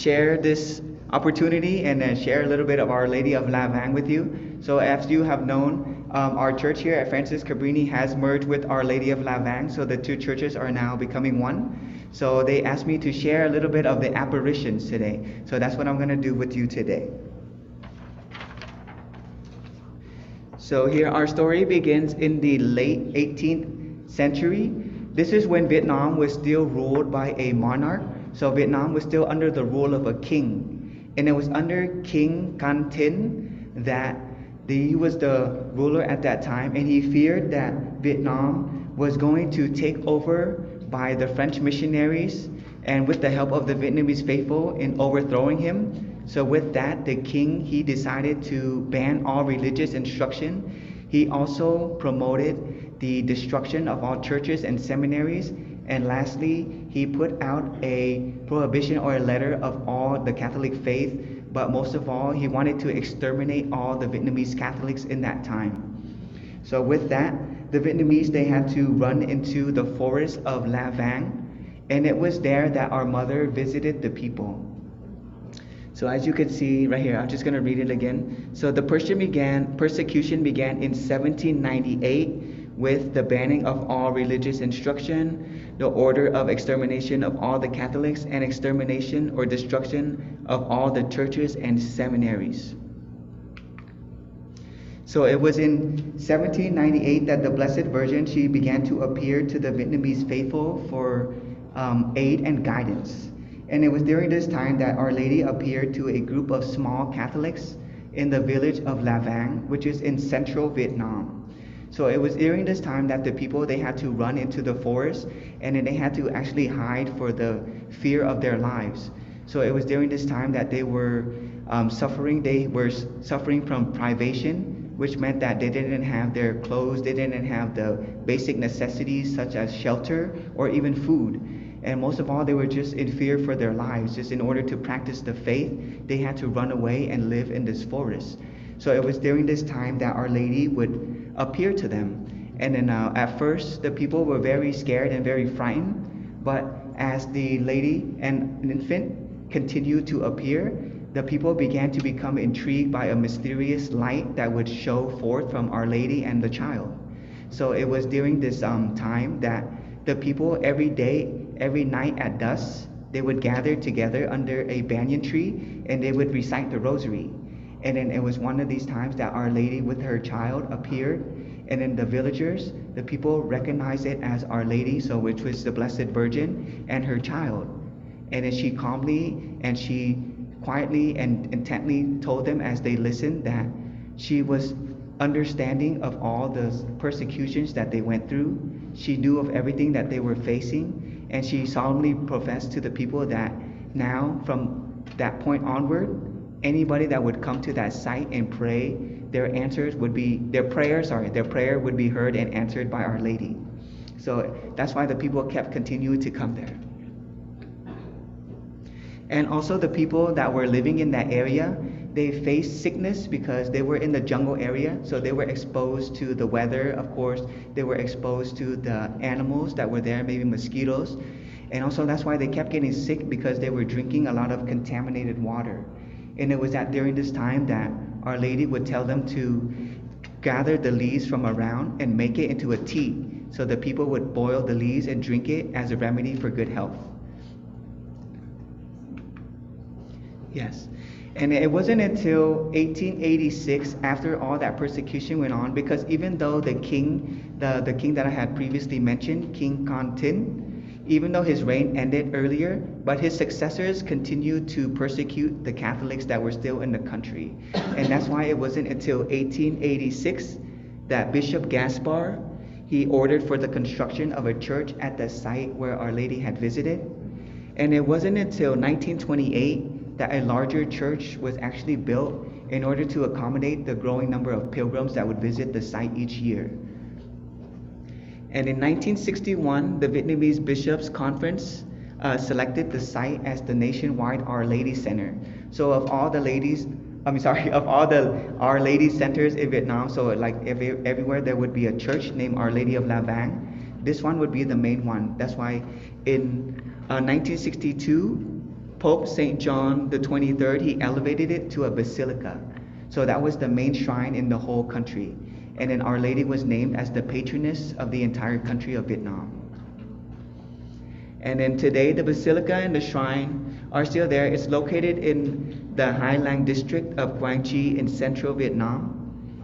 share this opportunity and share a little bit of Our Lady of La Vang with you. So as you have known, our church here at Francis Cabrini has merged with Our Lady of La Vang, so the two churches are now becoming one. So they asked me to share a little bit of the apparitions today. So that's what I'm going to do with you today. So here our story begins in the late 18th century. This is when Vietnam was still ruled by a monarch. So Vietnam was still under the rule of a king. And it was under King Can Tin that he was the ruler at that time, and he feared that Vietnam was going to take over by the French missionaries and with the help of the Vietnamese faithful in overthrowing him. So with that, the king, he decided to ban all religious instruction. He also promoted the destruction of all churches and seminaries. And lastly, he put out a prohibition or a letter of all the Catholic faith. But most of all, he wanted to exterminate all the Vietnamese Catholics in that time. So with that, the Vietnamese, they had to run into the forest of La Vang. And it was there that our mother visited the people. So as you can see right here, I'm just going to read it again. So the persecution began in 1798 with the banning of all religious instruction, the order of extermination of all the Catholics, and extermination or destruction of all the churches and seminaries. So it was in 1798 that the Blessed Virgin, she began to appear to the Vietnamese faithful for aid and guidance. And it was during this time that Our Lady appeared to a group of small Catholics in the village of La Vang, which is in central Vietnam. So it was during this time that the people, they had to run into the forest, and then they had to actually hide for the fear of their lives. So it was during this time that they were suffering. They were suffering from privation, which meant that they didn't have their clothes, they didn't have the basic necessities such as shelter or even food. And most of all, they were just in fear for their lives. Just in order to practice the faith, they had to run away and live in this forest. So it was during this time that Our Lady would appear to them. And then at first, the people were very scared and very frightened. But as the lady and an infant continued to appear, the people began to become intrigued by a mysterious light that would show forth from Our Lady and the child. So it was during this time that the people every day, every night at dusk, they would gather together under a banyan tree and they would recite the rosary. And then it was one of these times that Our Lady with her child appeared, and then the villagers, the people recognized it as Our Lady, so which was the Blessed Virgin and her child. And then she calmly and she quietly and intently told them as they listened that she was understanding of all the persecutions that they went through. She knew of everything that they were facing, and she solemnly professed to the people that now from that point onward, anybody that would come to that site and pray, their prayer would be heard and answered by Our Lady. So that's why the people kept continuing to come there. And also the people that were living in that area, they faced sickness because they were in the jungle area, so they were exposed to the weather, of course. They were exposed to the animals that were there, maybe mosquitoes. And also that's why they kept getting sick, because they were drinking a lot of contaminated water. And it was during this time that Our Lady would tell them to gather the leaves from around and make it into a tea. So the people would boil the leaves and drink it as a remedy for good health. Yes. And it wasn't until 1886, after all that persecution went on, because even though the king that I had previously mentioned, King Can Tin, even though his reign ended earlier, but his successors continued to persecute the Catholics that were still in the country. And that's why it wasn't until 1886 that Bishop Gaspar, he ordered for the construction of a church at the site where Our Lady had visited. And it wasn't until 1928 that a larger church was actually built in order to accommodate the growing number of pilgrims that would visit the site each year. And in 1961, the Vietnamese Bishops' Conference selected the site as the nationwide Our Lady Center. So of all the Our Lady centers in Vietnam, so like everywhere there would be a church named Our Lady of La Vang. This one would be the main one. That's why in 1962, Pope St. John the 23rd, he elevated it to a basilica. So that was the main shrine in the whole country. And then Our Lady was named as the patroness of the entire country of Vietnam. And then today, the basilica and the shrine are still there. It's located in the Hai Lang district of Quang Tri in central Vietnam.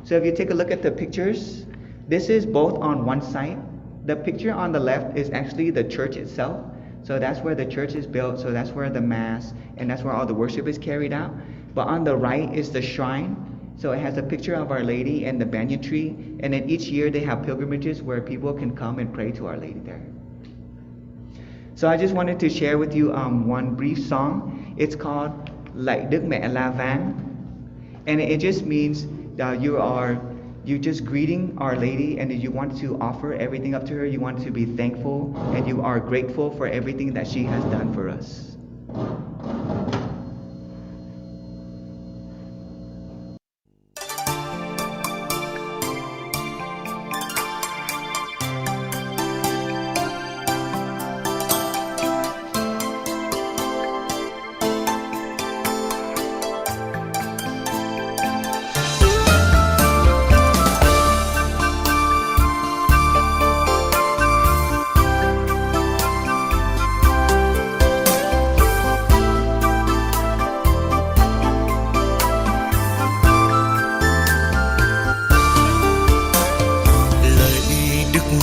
So if you take a look at the pictures, this is both on one site. The picture on the left is actually the church itself. So that's where the church is built. So that's where the mass and that's where all the worship is carried out. But on the right is the shrine. So it has a picture of Our Lady and the banyan tree. And then each year they have pilgrimages where people can come and pray to Our Lady there. So I just wanted to share with you one brief song. It's called Lạy Đức Mẹ La Vang. And it just means that you're just greeting Our Lady and you want to offer everything up to her. You want to be thankful and you are grateful for everything that she has done for us.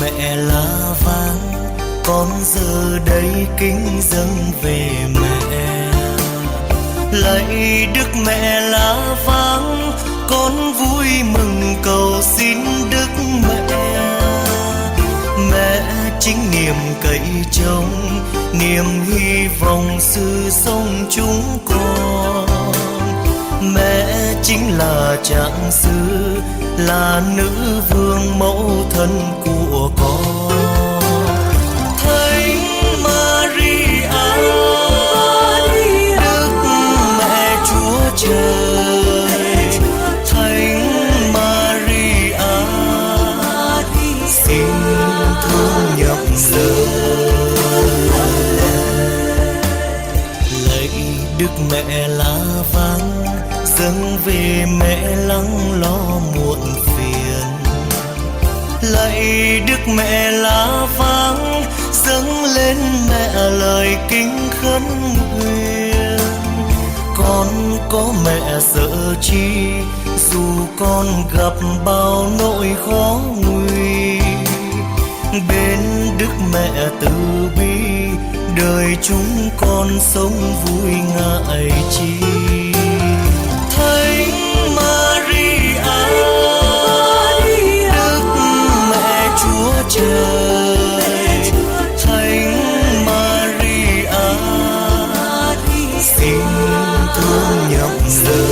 Mẹ La Vang, con giờ đây kính dâng về mẹ. Lạy Đức Mẹ La Vang, con vui mừng cầu xin Đức Mẹ. Mẹ chính niềm cậy trông, niềm hy vọng sự sống chúng con. Mẹ chính là trạng sư, là nữ vương mẫu thân của con. Thánh Maria, Đức Mẹ Chúa Trời. Thánh Maria, xin thương nhập lời. Lạy Đức Mẹ La Vang, dâng về mẹ lắng lo muộn phiền. Lạy Đức Mẹ La Vang, dâng lên mẹ lời kính khấn nguyện. Con có mẹ sợ chi, dù con gặp bao nỗi khó nguy. Bên Đức Mẹ từ bi, đời chúng con sống vui ngại chi. Thánh Maria, Đức Mẹ Chúa Trời. Thánh Maria, xin thương nhập lời.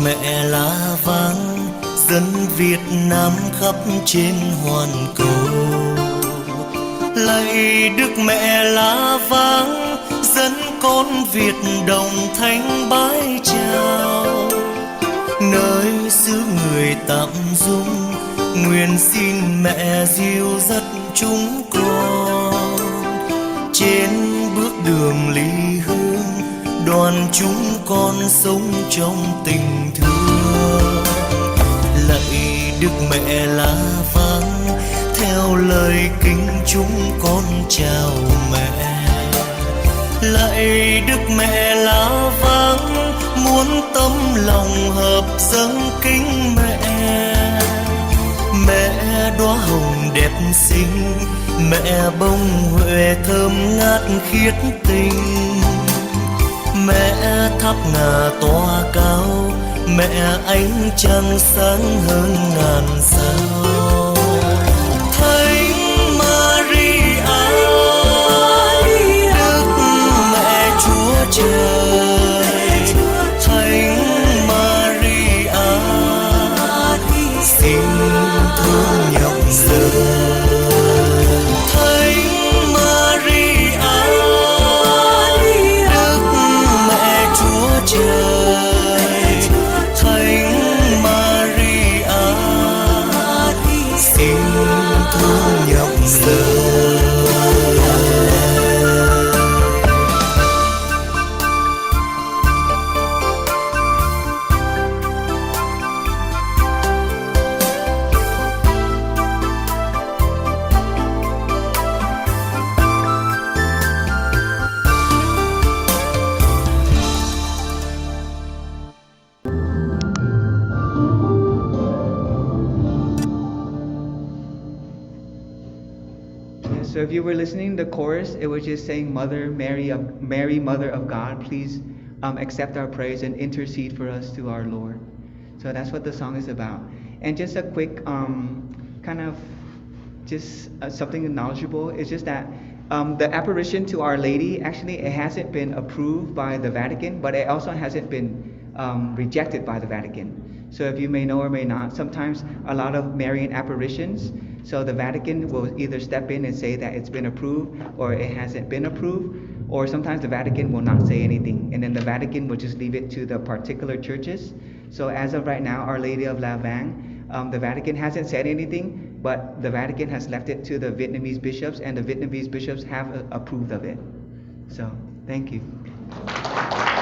Mẹ La Vang, dân Việt Nam khắp trên hoàn cầu. Lạy Đức Mẹ La Vang, dân con Việt đồng thanh bái chào. Nơi xứ người tạm dung, nguyện xin mẹ dìu dắt chúng con. Trên bước đường ly hương, đoàn chúng con sống trong tình thương. Lạy Đức Mẹ La Vang, theo lời kính chúng con chào mẹ. Lạy Đức Mẹ La Vang, muốn tấm lòng hợp dâng kính mẹ. Mẹ đóa hồng đẹp xinh, mẹ bông huệ thơm ngát khiết tình. Mẹ tháp ngà tỏa cao, mẹ ánh trăng sáng hơn ngàn sao. thu nhập lời. So if you were listening to the chorus, it was just saying, Mary, Mother of God, please accept our praise and intercede for us to our Lord. So that's what the song is about. And just a quick kind of just something knowledgeable is just that the apparition to Our Lady, actually, it hasn't been approved by the Vatican, but it also hasn't been rejected by the Vatican. So if you may know or may not, sometimes a lot of Marian apparitions, so the Vatican will either step in and say that it's been approved or it hasn't been approved, or sometimes the Vatican will not say anything, and then the Vatican will just leave it to the particular churches. So as of right now, Our Lady of La Vang, the Vatican hasn't said anything, but the Vatican has left it to the Vietnamese bishops, and the Vietnamese bishops have approved of it. So, thank you.